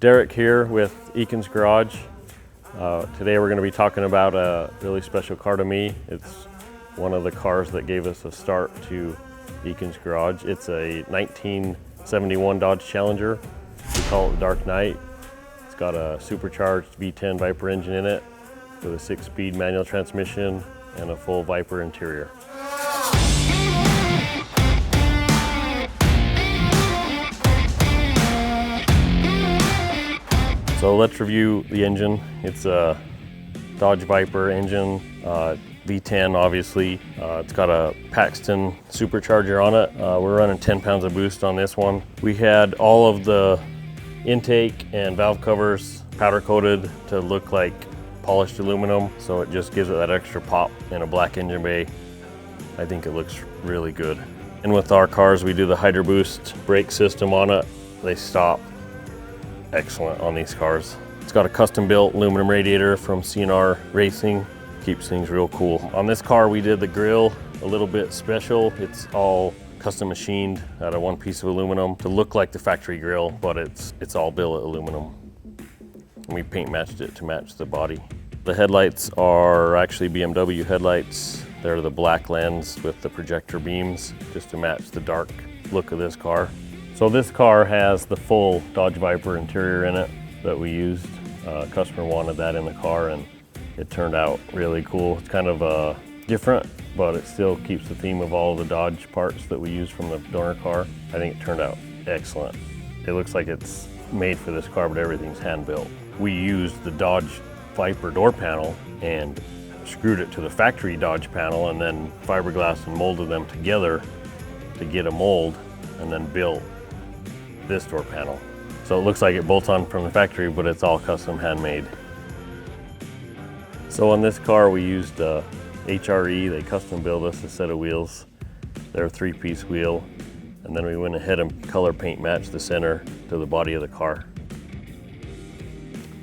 Derek here with Ekins Garage. Today we're going to be talking about a really special car to me. It's one of the cars that gave us a start to Ekins Garage. It's a 1971 Dodge Challenger. We call it the Dark Knight. It's got a supercharged V10 Viper engine in it with a 6-speed manual transmission and a full Viper interior. So let's review the engine. It's a Dodge Viper engine, V10 obviously. It's got a Paxton supercharger on it. We're running 10 pounds of boost on this one. We had all of the intake and valve covers powder coated to look like polished aluminum, so it just gives it that extra pop in a black engine bay. I think it looks really good. And with our cars, we do the Hydro Boost brake system on it. They stop excellent on these cars. It's got a custom built aluminum radiator from CNR Racing. Keeps things real cool. On this car we did the grille a little bit special. It's all custom machined out of one piece of aluminum to look like the factory grille, but it's all billet aluminum. And we paint matched it to match the body. The headlights are actually BMW headlights. They're the black lens with the projector beams just to match the dark look of this car. So this car has the full Dodge Viper interior in it that we used. Customer wanted that in the car and it turned out really cool. It's kind of different, but it still keeps the theme of all the Dodge parts that we used from the donor car. I think it turned out excellent. It looks like it's made for this car, but everything's hand built. We used the Dodge Viper door panel and screwed it to the factory Dodge panel and then fiberglass and molded them together to get a mold and then built this door panel. So it looks like it bolts on from the factory, but it's all custom handmade. So on this car we used HRE. They custom built us a set of wheels. They're a 3-piece wheel, and then we went ahead and color paint matched the center to the body of the car.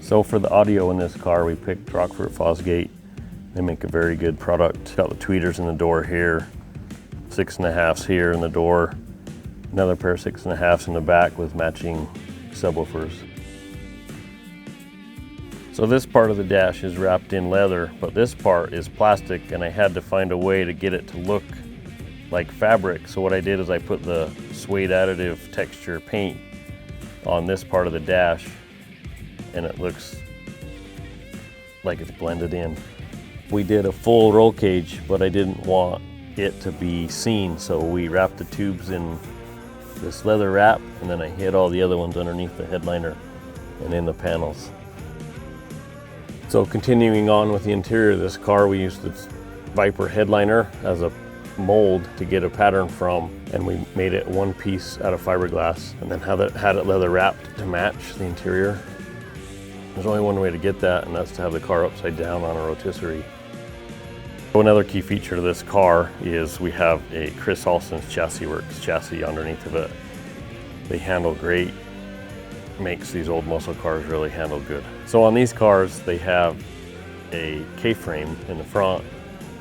So for the audio in this car, we picked Rockford Fosgate. They make a very good product. Got the tweeters in the door here, 6.5s here in the door, another pair of 6.5s in the back with matching subwoofers. So this part of the dash is wrapped in leather, but this part is plastic, and I had to find a way to get it to look like fabric. So what I did is I put the suede additive texture paint on this part of the dash, and it looks like it's blended in. We did a full roll cage, but I didn't want it to be seen, so we wrapped the tubes in this leather wrap, and then I hid all the other ones underneath the headliner and in the panels. So continuing on with the interior of this car, we used this Viper headliner as a mold to get a pattern from, and we made it one piece out of fiberglass and then had it leather wrapped to match the interior. There's only one way to get that, and that's to have the car upside down on a rotisserie. So another key feature to this car is we have a Chris Olson's Chassis Works chassis underneath of it. They handle great. Makes these old muscle cars really handle good. So on these cars, they have a K-frame in the front.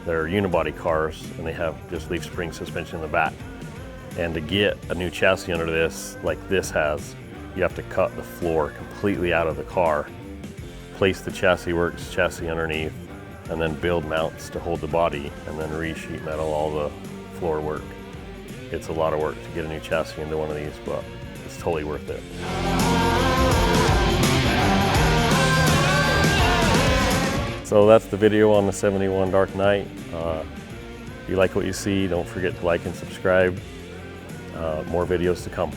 They're unibody cars, and they have just leaf spring suspension in the back. And to get a new chassis under this, like this has, you have to cut the floor completely out of the car, place the Chassis Works chassis underneath, and then build mounts to hold the body, and then re-sheet metal all the floor work. It's a lot of work to get a new chassis into one of these, but it's totally worth it. So that's the video on the 71 Dark Knight. If you like what you see, don't forget to like and subscribe. More videos to come.